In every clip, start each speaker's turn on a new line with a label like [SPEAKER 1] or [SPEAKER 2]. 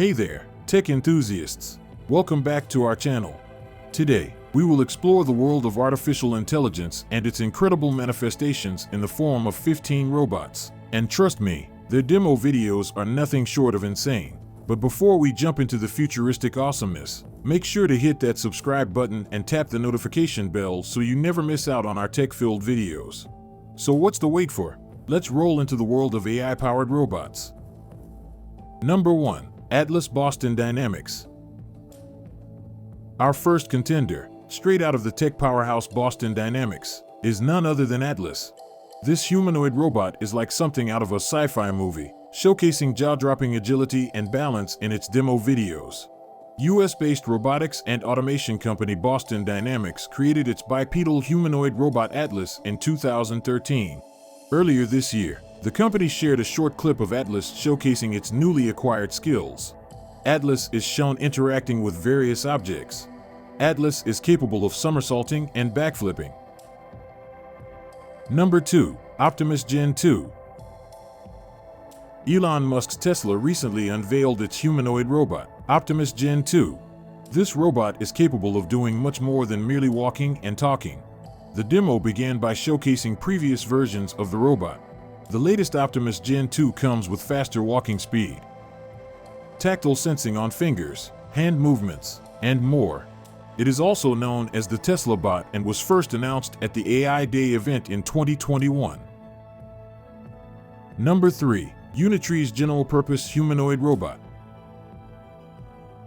[SPEAKER 1] Hey there, tech enthusiasts. Welcome back to our channel. Today, we will explore the world of artificial intelligence and its incredible manifestations in the form of 15 robots. And trust me, their demo videos are nothing short of insane. But before we jump into the futuristic awesomeness, make sure to hit that subscribe button and tap the notification bell so you never miss out on our tech-filled videos. So what's the wait for? Let's roll into the world of AI-powered robots. Number 1. Atlas Boston Dynamics. Our first contender, straight out of the tech powerhouse Boston Dynamics, is none other than Atlas. This humanoid robot is like something out of a sci-fi movie, showcasing jaw-dropping agility and balance in its demo videos. US-based robotics and automation company Boston Dynamics created its bipedal humanoid robot Atlas in 2013. Earlier this year, the company shared a short clip of Atlas showcasing its newly acquired skills. Atlas is shown interacting with various objects. Atlas is capable of somersaulting and backflipping. Number 2. Optimus Gen 2. Elon Musk's Tesla recently unveiled its humanoid robot, Optimus Gen 2. This robot is capable of doing much more than merely walking and talking. The demo began by showcasing previous versions of the robot. The latest Optimus Gen 2 comes with faster walking speed, tactile sensing on fingers, hand movements, and more. It is also known as the Tesla bot and was first announced at the AI Day event in 2021. Number 3. Unitree's general-purpose humanoid robot.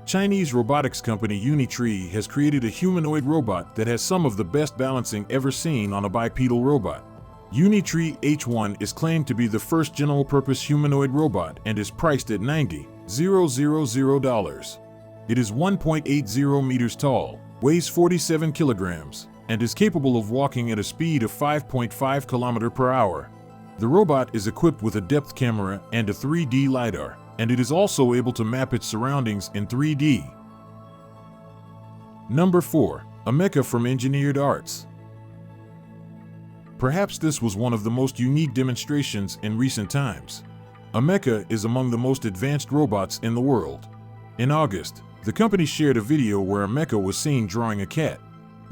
[SPEAKER 1] Chinese robotics company Unitree has created a humanoid robot that has some of the best balancing ever seen on a bipedal robot. Unitree H1 is claimed to be the first general-purpose humanoid robot and is priced at $90,000. It is 1.80 meters tall, weighs 47 kilograms, and is capable of walking at a speed of 5.5 km per hour. The robot is equipped with a depth camera and a 3D LiDAR, and it is also able to map its surroundings in 3D. Number 4. A mecha from Engineered Arts. Perhaps this was one of the most unique demonstrations in recent times. A mecha is among the most advanced robots in the world. In August, the company shared a video where a mecha was seen drawing a cat.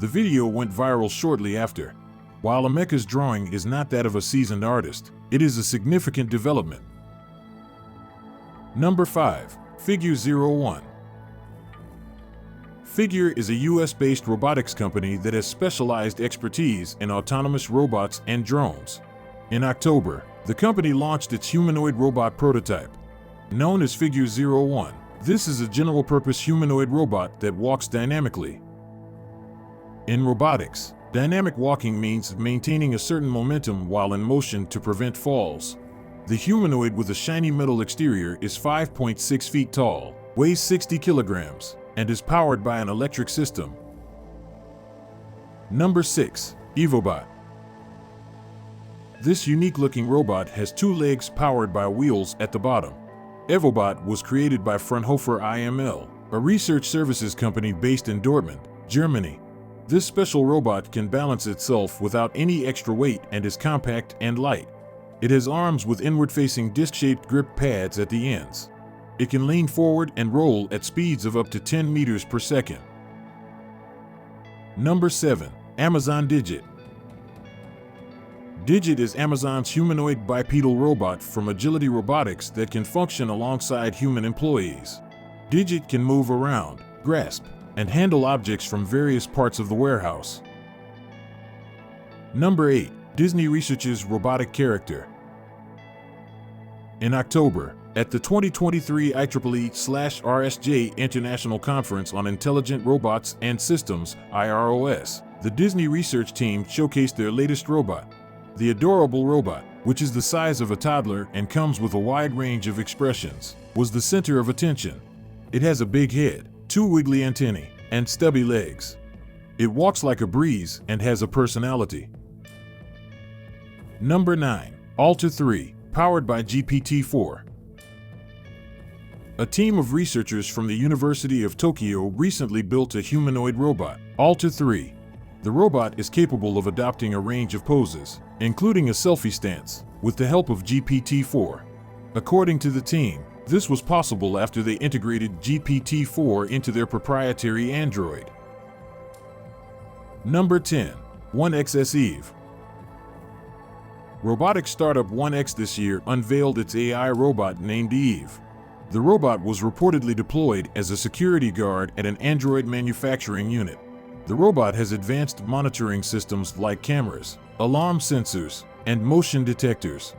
[SPEAKER 1] The video went viral shortly after. While a mecha's drawing is not that of a seasoned artist, it is a significant development. Number 5. Figure 01. Figure is a US-based robotics company that has specialized expertise in autonomous robots and drones. In October, the company launched its humanoid robot prototype. Known as Figure 01, this is a general-purpose humanoid robot that walks dynamically. In robotics, dynamic walking means maintaining a certain momentum while in motion to prevent falls. The humanoid with a shiny metal exterior is 5.6 feet tall, weighs 60 kilograms, and is powered by an electric system. Number 6. EvoBot. This unique-looking robot has 2 legs powered by wheels at the bottom. EvoBot was created by Fraunhofer IML, a research services company based in Dortmund, Germany. This special robot can balance itself without any extra weight and is compact and light. It has arms with inward-facing disc-shaped grip pads at the ends. It can lean forward and roll at speeds of up to 10 meters per second. Number 7. Amazon Digit. Digit is Amazon's humanoid bipedal robot from Agility Robotics that can function alongside human employees. Digit can move around, grasp, and handle objects from various parts of the warehouse. Number 8. Disney researches robotic character. In October, at the 2023 IEEE/RSJ International Conference on Intelligent Robots and Systems, IROS, the Disney research team showcased their latest robot. The adorable robot, which is the size of a toddler and comes with a wide range of expressions, was the center of attention. It has a big head, 2 wiggly antennae, and stubby legs. It walks like a breeze and has a personality. Number 9. Alter 3, powered by GPT-4. A team of researchers from the University of Tokyo recently built a humanoid robot, Alter 3. The robot is capable of adopting a range of poses, including a selfie stance, with the help of GPT-4. According to the team, This was possible after they integrated GPT-4 into their proprietary Android. Number 10. 1X Eve. Robotics startup 1X this year unveiled its AI robot named Eve. The robot was reportedly deployed as a security guard at an Android manufacturing unit. The robot has advanced monitoring systems like cameras, alarm sensors, and motion detectors.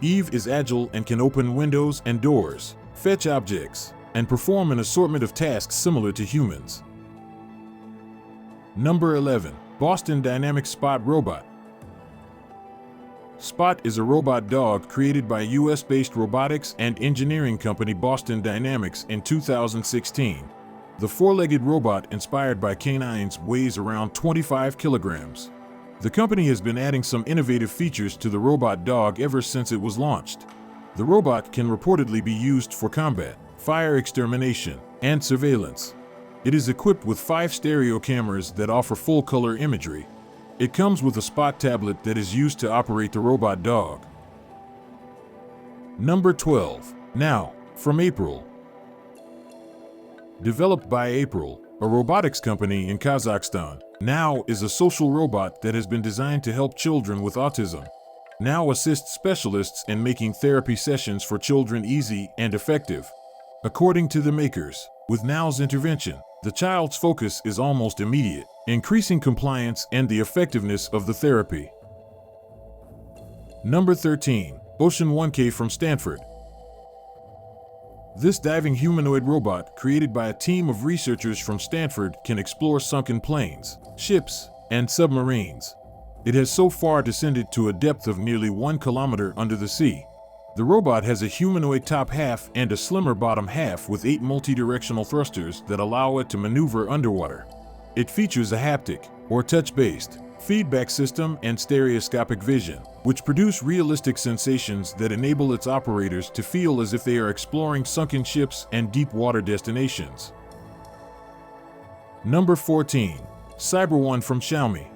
[SPEAKER 1] Eve is agile and can open windows and doors, fetch objects, and perform an assortment of tasks similar to humans. Number 11. Boston Dynamics Spot Robot. Spot is a robot dog created by US-based robotics and engineering company Boston Dynamics in 2016. The four-legged robot, inspired by canines, weighs around 25 kilograms. The company has been adding some innovative features to the robot dog ever since it was launched. The robot can reportedly be used for combat, fire extermination, and surveillance. It is equipped with 5 stereo cameras that offer full-color imagery. It comes with a Spot tablet that is used to operate the robot dog. Number 12. Now, from April. Developed by April, a robotics company in Kazakhstan, Now is a social robot that has been designed to help children with autism. Now assists specialists in making therapy sessions for children easy and effective. According to the makers, with Now's intervention, the child's focus is almost immediate, increasing compliance and the effectiveness of the therapy. Number 13. Ocean 1K from Stanford. This diving humanoid robot, created by a team of researchers from Stanford, can explore sunken planes, ships, and submarines. It has so far descended to a depth of nearly 1 kilometer under the sea. The robot has a humanoid top half and a slimmer bottom half with 8 multi-directional thrusters that allow it to maneuver underwater. It features a haptic, or touch-based, feedback system and stereoscopic vision, which produce realistic sensations that enable its operators to feel as if they are exploring sunken ships and deep water destinations. Number 14. Cyber One from Xiaomi.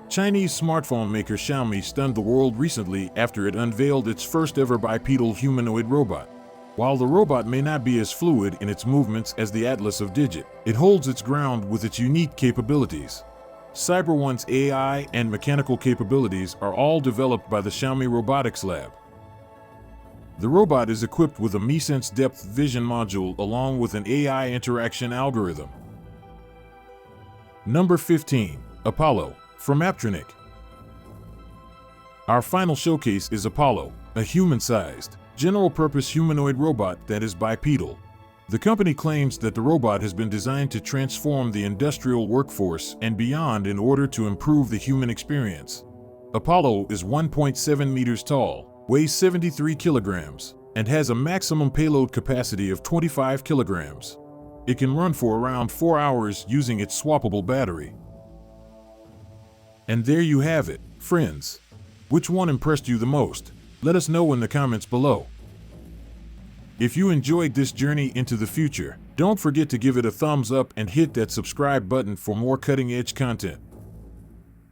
[SPEAKER 1] Chinese smartphone maker Xiaomi stunned the world recently after it unveiled its first ever bipedal humanoid robot. While the robot may not be as fluid in its movements as the Atlas of Digit, it holds its ground with its unique capabilities. Cyber One's AI and mechanical capabilities are all developed by the Xiaomi Robotics Lab. The robot is equipped with a MiSense depth vision module along with an AI interaction algorithm. Number 15. Apollo from Aptronic. Our final showcase is Apollo, a human-sized, general-purpose humanoid robot that is bipedal. The company claims that the robot has been designed to transform the industrial workforce and beyond in order to improve the human experience. Apollo is 1.7 meters tall, weighs 73 kilograms, and has a maximum payload capacity of 25 kilograms. It can run for around 4 hours using its swappable battery. And there you have it, friends. Which one impressed you the most? Let us know in the comments below. If you enjoyed this journey into the future, don't forget to give it a thumbs up and hit that subscribe button for more cutting-edge content.